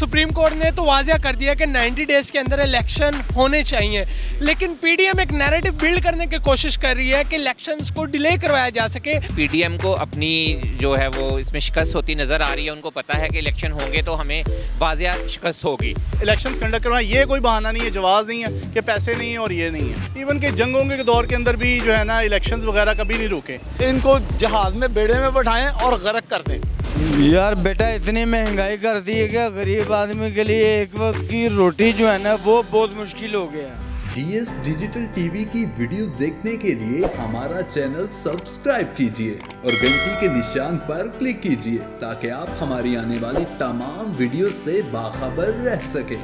Supreme court ने तो वाज़िया कर दिया कि 90 डेज़ के अंदर इलेक्शन होने चाहिए, लेकिन पीडीएम एक नैरेटिव बिल्ड करने की कोशिश कर रही है कि इलेक्शंस को डिले करवाया जा सके। पीडीएम को अपनी जो है वो इसमें शिकस्त होती नज़र आ रही है। उनको पता है कि इलेक्शन होंगे तो हमें वाज़िया शिकस्त होगी। इलेक्शंस कंडक्ट करवाएं, ये कोई बहाना नहीं है, जवाब नहीं है कि पैसे नहीं है और ये नहीं है। इवन के जंगों के दौर के अंदर भी जो है ना इलेक्शंस वगैरह कभी नहीं रुके। इनको जहाज में बेड़े में बैठाएं और गर्क कर दें। यार बेटा इतनी महंगाई कर दी है कि गरीब आदमी के लिए एक वक्त की रोटी जो है ना वो बहुत मुश्किल हो गया है। DS डिजिटल टीवी की वीडियोस देखने के लिए हमारा चैनल सब्सक्राइब कीजिए और घंटी के निशान पर क्लिक कीजिए ताकि आप हमारी आने वाली तमाम वीडियोस से बाखबर रह सकें।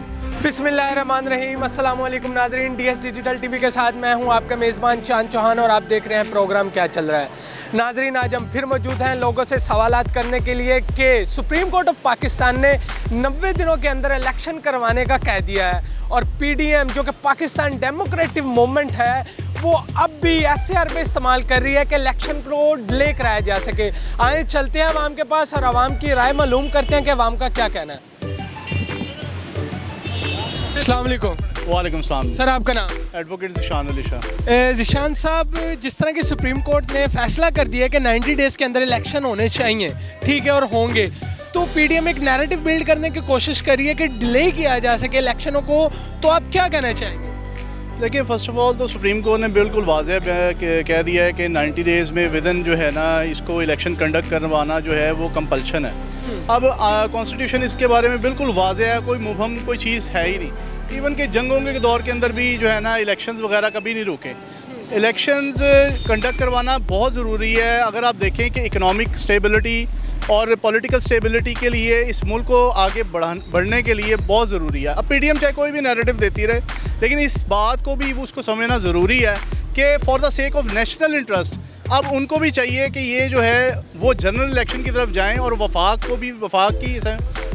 बिस्मिल्लाहिर्रहमानिर्रहीम, अस्सलाम वालेकुम नाज़रीन। DS डिजिटल टीवी के साथ मैं हूं आपका मेज़बान चांद चौहान और आप देख रहे हैं प्रोग्राम क्या चल रहा है। नाज़रीन, आज हम फिर मौजूद हैं लोगों से सवालात करने के लिए कि सुप्रीम कोर्ट ऑफ पाकिस्तान ने 90 दिनों के अंदर इलेक्शन करवाने का कह दिया है और पीडीएम जो कि पाकिस्तान डेमोक्रेटिक मूवमेंट है वो अब भी SAR पे इस्तेमाल कर रही है कि इलेक्शन को डिले कराया जा सके। आए चलते हैं अवाम के पास और अवाम की राय मालूम करते हैं कि अवाम का क्या कहना है। अस्सलाम वालेकुम। वालेकुम सलाम। सर, आपका नाम? एडवोकेट ज़िशान अली शाह। ज़िशान साहब, जिस तरह की सुप्रीम कोर्ट ने फैसला कर दिया कि 90 डेज़ के अंदर इलेक्शन होने चाहिए, ठीक है, और होंगे, तो पीडीएम एक नैरेटिव बिल्ड करने की कोशिश कर रही है कि डिले किया जा सके इलेक्शनों को, तो आप क्या कहना चाहेंगे? देखिए, फ़र्स्ट ऑफ ऑल तो सुप्रीम कोर्ट ने बिल्कुल वाज़ेह कह दिया है कि 90 डेज़ में विदन जो है ना इसको इलेक्शन कंडक्ट करवाना जो है वो कंपल्शन है। अब कॉन्स्टिट्यूशन इसके बारे में बिल्कुल वाज़ेह है, कोई मुबहम कोई चीज़ है ही नहीं। इवन के जंगों के दौर के अंदर भी जो है ना इलेक्शंस वगैरह कभी नहीं रुके। इलेक्शंस कंडक्ट करवाना बहुत ज़रूरी है। अगर आप देखें कि इकनॉमिक स्टेबिलिटी और पॉलिटिकल स्टेबिलिटी के लिए इस मुल्क को आगे बढ़ने के लिए बहुत ज़रूरी है। अब पीडीएम चाहे कोई भी नैरेटिव देती रहे, लेकिन इस बात को भी उसको समझना ज़रूरी है कि for the sake of national interest अब उनको भी चाहिए कि ये जो है वो जनरल इलेक्शन की तरफ जाएं और वफाक की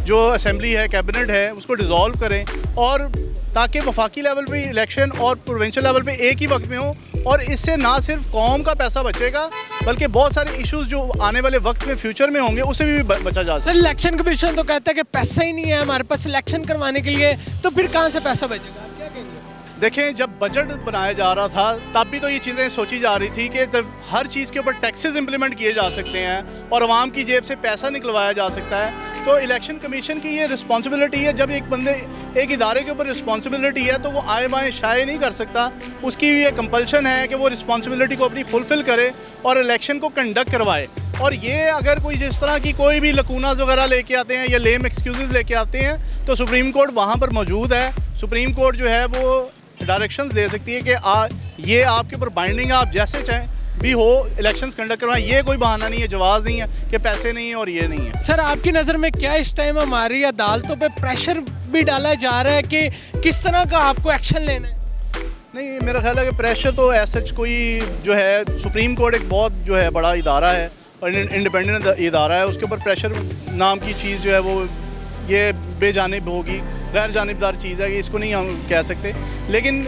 जो असेंबली है, कैबिनेट है, उसको डिज़ोल्व करें और ताकि वफाकी लेवल पे इलेक्शन और प्रोविंशियल लेवल पे एक ही वक्त में हो। और इससे ना सिर्फ कौम का पैसा बचेगा बल्कि बहुत सारे इश्यूज जो आने वाले वक्त में फ्यूचर में होंगे उससे भी बचा जा सकता है। सर, इलेक्शन कमीशन तो कहता है कि पैसा ही नहीं है हमारे पास इलेक्शन करवाने के लिए, तो फिर कहाँ से पैसा बचेगा? आप क्या कहेंगे? देखें, जब बजट बनाया जा रहा था तब भी तो ये चीज़ें सोची जा रही थी कि हर चीज़ के ऊपर टैक्सेस इंप्लीमेंट किए जा सकते हैं और आवाम की जेब से पैसा निकलवाया जा सकता है। तो इलेक्शन कमीशन की ये रिस्पॉन्सिबिलिटी है। जब एक इदारे के ऊपर रिस्पॉन्सिबिलिटी है तो वो आए बाएँ शाये नहीं कर सकता। उसकी ये कंपल्शन है कि वो रिस्पॉन्सिबिलिटी को अपनी फुलफ़िल करे और इलेक्शन को कंडक्ट करवाए। और ये अगर कोई जिस तरह की कोई भी लकूनास वगैरह लेके आते हैं या लेम एक्सक्यूज़ लेके आते हैं तो सुप्रीम कोर्ट वहाँ पर मौजूद है। सुप्रीम कोर्ट जो है वो डायरेक्शंस दे सकती है कि ये आपके ऊपर बाइंडिंग है, आप जैसे चाहें भी हो इलेक्शंस कंडक्ट करवाएं। ये कोई बहाना नहीं है, जवाब नहीं है कि पैसे नहीं है और ये नहीं है। सर, आपकी नज़र में क्या इस टाइम हमारी अदालतों पे प्रेशर भी डाला जा रहा है कि किस तरह का आपको एक्शन लेना है? नहीं, मेरा ख्याल है कि प्रेशर तो ऐसा कोई जो है, सुप्रीम कोर्ट एक बहुत जो है बड़ा इदारा है और इंडिपेंडेंट इदारा है, उसके ऊपर प्रेशर नाम की चीज़ जो है वो ये बेजानिब होगी, गैर जानिबदार चीज़ है, कि इसको नहीं हम कह सकते। लेकिन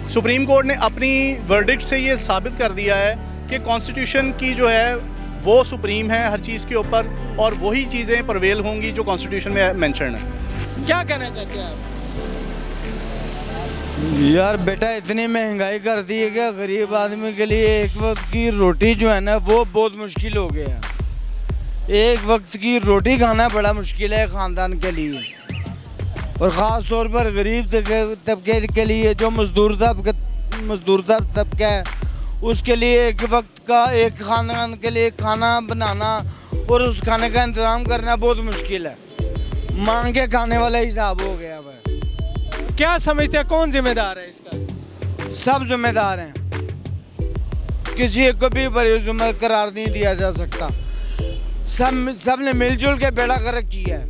सुप्रीम कोर्ट ने अपनी वर्डिक्ट से ये साबित कर दिया है कि कॉन्स्टिट्यूशन की जो है वो सुप्रीम है हर चीज़ के ऊपर और वही चीज़ें प्रवेल होंगी जो कॉन्स्टिट्यूशन में मेंशन है। क्या कहना चाहते हैं आप? यार बेटा इतनी महंगाई कर दी है कि गरीब आदमी के लिए एक वक्त की रोटी जो है ना वो बहुत मुश्किल हो गया है। एक वक्त की रोटी खाना बड़ा मुश्किल है ख़ानदान के लिए और ख़ास तौर पर गरीब तबके के लिए जो मजदूर तबका है उसके लिए एक वक्त का एक ख़ानदान के लिए खाना बनाना और उस खाने का इंतज़ाम करना बहुत मुश्किल है। मांग के खाने वाला हिसाब हो गया है। क्या समझते हैं कौन जिम्मेदार है इसका? सब जिम्मेदार हैं, किसी एक को भी बड़ी जिम्मेदार करार नहीं दिया जा सकता। सब ने मिलजुल के बेड़ा गर्क किया है,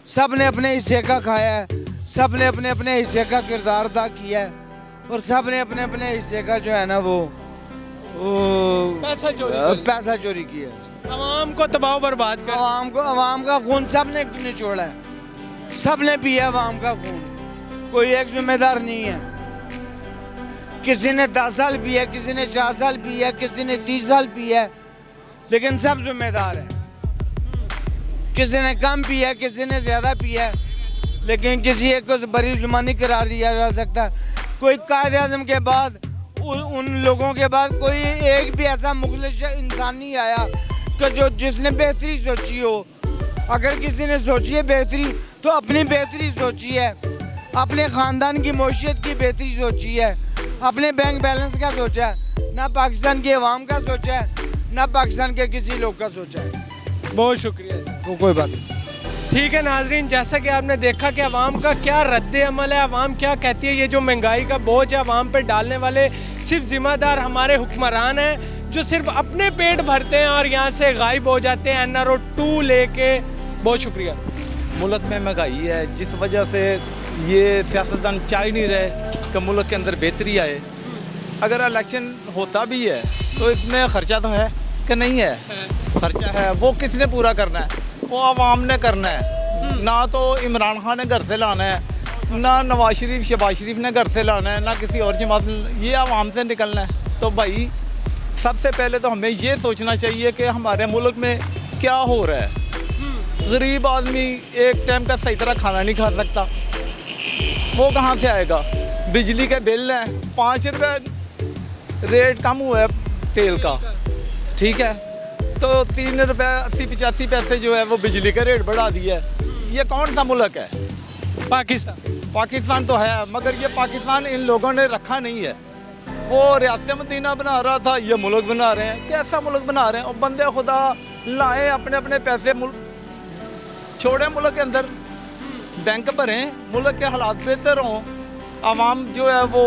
सब ने अपने हिस्से का खाया है, सब ने अपने अपने हिस्से का किरदार अदा किया है और सब ने अपने अपने हिस्से का जो है ना वो पैसा चोरी किया है। आवाम को तबाह बर्बाद कर, आवाम का खून सब ने निचोड़ा है, सब ने पिया आवाम का खून, कोई एक जिम्मेदार नहीं है। किसी ने 10 साल पिया, किसी ने 4 साल पिया, किसी ने 30 साल पिया, लेकिन सब जिम्मेदार है। किसी ने कम पिया, किसी ने ज़्यादा पिया, लेकिन किसी एक को बरी जुबानी करार दिया जा सकता है। कोई कायद आज़म के बाद उन लोगों के बाद कोई एक भी ऐसा मुखलिस इंसान नहीं आया कि जो जिसने बेहतरी सोची हो। अगर किसी ने सोची है बेहतरी तो अपनी बेहतरी सोची है, अपने ख़ानदान की मौशियत की बेहतरी सोची है, अपने बैंक बैलेंस का सोचा है, ना पाकिस्तान के अवाम का सोचा है, ना पाकिस्तान के किसी लोग का सोचा है। बहुत शुक्रिया सर। कोई बात नहीं। ठीक है नाजरीन, जैसा कि आपने देखा कि अवाम का क्या रद्द अमल है, अवाम क्या कहती है। ये जो महंगाई का बोझ है अवाम पे डालने वाले सिर्फ ज़िम्मेदार हमारे हुक्मरान हैं जो सिर्फ अपने पेट भरते हैं और यहाँ से गायब हो जाते हैं NRO 2 लेके। बहुत शुक्रिया। मुल्क में महंगाई है, जिस वजह से ये सियासतदान चाह ही नहीं रहे कि मुल्क के अंदर बेहतरी आए। अगर इलेक्शन होता भी है तो इसमें ख़र्चा तो है कि नहीं है? ख़र्चा है, वो किसने पूरा करना है? वो आवाम ने करना है। ना तो इमरान खान ने घर से लाना है, ना नवाज शरीफ शहबाज शरीफ ने घर से लाना है, ना किसी और जमात ने, ये आवाम से निकलना है। तो भाई सबसे पहले तो हमें ये सोचना चाहिए कि हमारे मुल्क में क्या हो रहा है। गरीब आदमी एक टाइम का सही तरह खाना नहीं खा सकता, वो कहाँ से आएगा? बिजली के बिल हैं 5 रुपये रेट कम हुआ है तेल का, ठीक है, तो 3 रुपये 80-85 पैसे जो है वो बिजली का रेट बढ़ा दिया है। ये कौन सा मुल्क है? पाकिस्तान तो है, मगर ये पाकिस्तान इन लोगों ने रखा नहीं है। वो रियासत मदीना बना रहा था, ये मुल्क बना रहे हैं। कैसा मुल्क बना रहे हैं? और बंदे खुदा लाए अपने अपने पैसे छोड़े मुल्क के अंदर, बैंक भरें, मुल्क के हालात बेहतर हों, आवाम जो है वो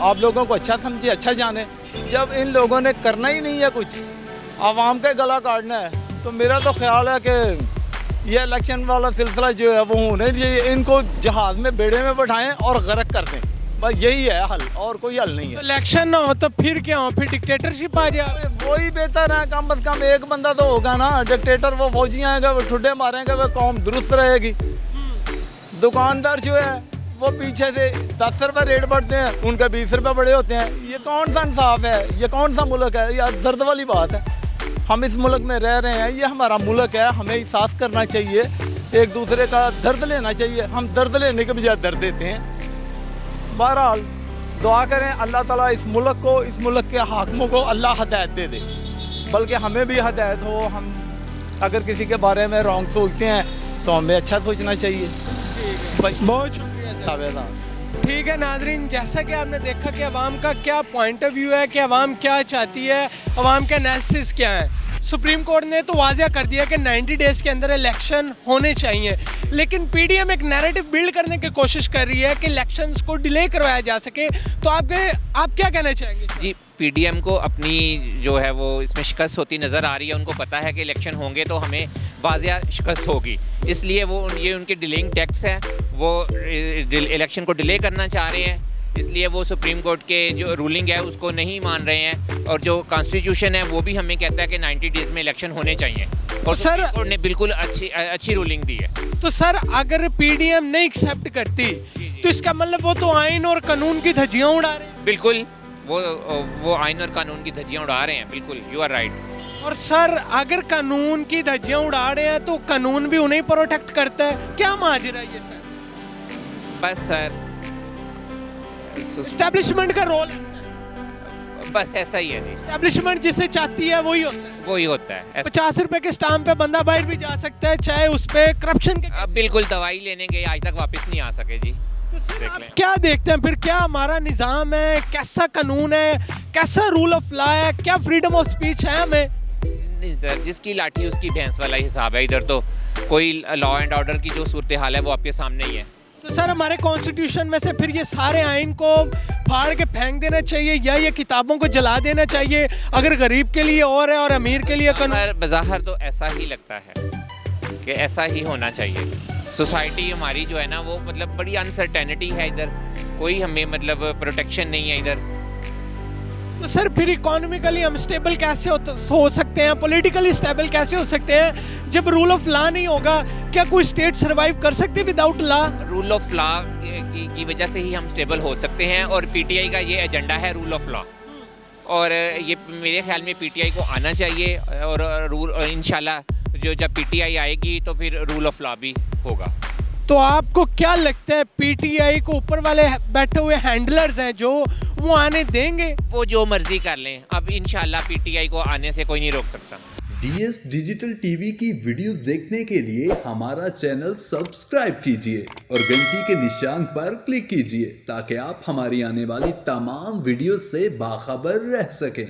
आप लोगों को अच्छा समझे, अच्छा जाने। जब इन लोगों ने करना ही नहीं है कुछ, आवाम का गला काटना है, तो मेरा तो ख्याल है कि ये इलेक्शन वाला सिलसिला जो है वो होने चाहिए। इनको जहाज़ में बेड़े में बैठाएं और गर्क कर दें, बस यही है हल, और कोई हल नहीं है। इलेक्शन ना हो तो फिर क्या हो? फिर डिक्टेटरशिप आ जाए। वही बेहतर है, कम से कम एक बंदा तो होगा ना डिक्टेटर। वो फौजी आएगा, वो ठुड्डे मारेंगे, वो कौम दुरुस्त रहेगी। दुकानदार जो है वो पीछे से 10 रुपये रेट बढ़ते हैं, उनका 20 रुपये बड़े होते हैं। ये कौन सा इंसाफ है? ये कौन सा मुल्क है? यार दर्द वाली बात है। हम इस मुल्क में रह रहे हैं, ये हमारा मुल्क है, हमें एहसास करना चाहिए, एक दूसरे का दर्द लेना चाहिए। हम दर्द लेने के बजाय दर्द देते हैं। बहरहाल दुआ करें अल्लाह ताला इस मुल्क को, इस मुल्क के हाकिमों को अल्लाह हदायत दे दे, बल्कि हमें भी हदायत हो। हम अगर किसी के बारे में रॉन्ग सोचते हैं तो हमें अच्छा सोचना चाहिए। बहुत शुक्रिया सर। ठीक है नाजरीन, जैसा कि आपने देखा कि अवाम का क्या पॉइंट ऑफ व्यू है, कि अवाम क्या चाहती है, अवाम के एनालिसिस क्या है। सुप्रीम कोर्ट ने तो वाज़ह कर दिया कि 90 डेज़ के अंदर इलेक्शन होने चाहिए, लेकिन पीडीएम एक नैरेटिव बिल्ड करने की कोशिश कर रही है कि इलेक्शंस को डिले करवाया जा सके। तो आप क्या कहना चाहेंगे? जी, पीडीएम को अपनी जो है वो इसमें शिकस्त होती नज़र आ रही है। उनको पता है कि इलेक्शन होंगे तो हमें वाज़ह शिकस्त होगी, इसलिए वो ये उनके डिलेइंग टैक्ट्स हैं। वो इलेक्शन को डिले करना चाह रहे हैं, इसलिए वो सुप्रीम कोर्ट के जो रूलिंग है उसको नहीं मान रहे हैं। और जो कॉन्स्टिट्यूशन है वो भी हमें कहता है कि 90 डेज़ में इलेक्शन होने चाहिए, और सर कोर्ट ने बिल्कुल अच्छी रूलिंग दी है। तो सर अगर पीडीएम नहीं एक्सेप्ट करती तो इसका मतलब वो तो आइन और कानून की धज्जियां उड़ा रहे हैं। बिल्कुल, वो आइन और कानून की धज्जियां उड़ा रहे हैं। बिल्कुल, यू आर राइट। और सर अगर कानून की धज्जियां उड़ा रहे हैं तो कानून भी उन्हें प्रोटेक्ट करता है। क्या माजरा है ये सर? बस सर, एस्टेब्लिशमेंट का रोल है, बस ऐसा ही है जी। एस्टेब्लिशमेंट जिसे चाहती है वही होता है। वही होता है। 50 रुपए के स्टाम्प पे बंदा बाहर भी जा सकता है, चाहे उस पे करप्शन के। अब बिल्कुल दवाई लेने गए, आज तक वापस नहीं आ सके जी। तो सर देख आप लें। क्या देखते हैं फिर? क्या हमारा निज़ाम है, कैसा कानून है, कैसा रूल ऑफ लॉ है, क्या फ्रीडम ऑफ स्पीच है हमें? नहीं सर, जिसकी लाठी उसकी भैंस वाला हिसाब है। इधर तो कोई लॉ एंड ऑर्डर की जो सूरत हाल है वो आपके सामने ही है। तो सर हमारे कॉन्स्टिट्यूशन में से फिर ये सारे आइन को फाड़ के फेंक देना चाहिए, या ये किताबों को जला देना चाहिए? अगर गरीब के लिए और है और अमीर के लिए कानून। बज़ाहिर तो ऐसा ही लगता है कि ऐसा ही होना चाहिए। सोसाइटी हमारी जो है ना वो मतलब बड़ी अनसर्टेनिटी है, इधर कोई हमें मतलब प्रोटेक्शन नहीं है इधर। तो सर फिर इकोनॉमिकली हम स्टेबल कैसे हो सकते हैं, पॉलिटिकली स्टेबल कैसे हो सकते हैं जब रूल ऑफ लॉ नहीं होगा? क्या कोई स्टेट सर्वाइव कर सकती है without law? Rule of law की वजह से ही हम स्टेबल हो सकते हैं, और पीटीआई का ये एजेंडा है रूल ऑफ लॉ, और ये मेरे ख्याल में पीटीआई को आना चाहिए। और इंशाल्लाह जब पीटीआई आएगी तो फिर रूल ऑफ लॉ भी होगा। तो आपको क्या लगता है पीटीआई को ऊपर वाले बैठे हुए हैंडलर्स हैं जो वो आने देंगे? वो जो मर्जी कर लें, अब इंशाल्लाह पीटीआई को आने से कोई नहीं रोक सकता। DS डिजिटल टीवी की वीडियोस देखने के लिए हमारा चैनल सब्सक्राइब कीजिए और घंटी के निशान पर क्लिक कीजिए ताकि आप हमारी आने वाली तमाम वीडियो से बाखबर रह सकें।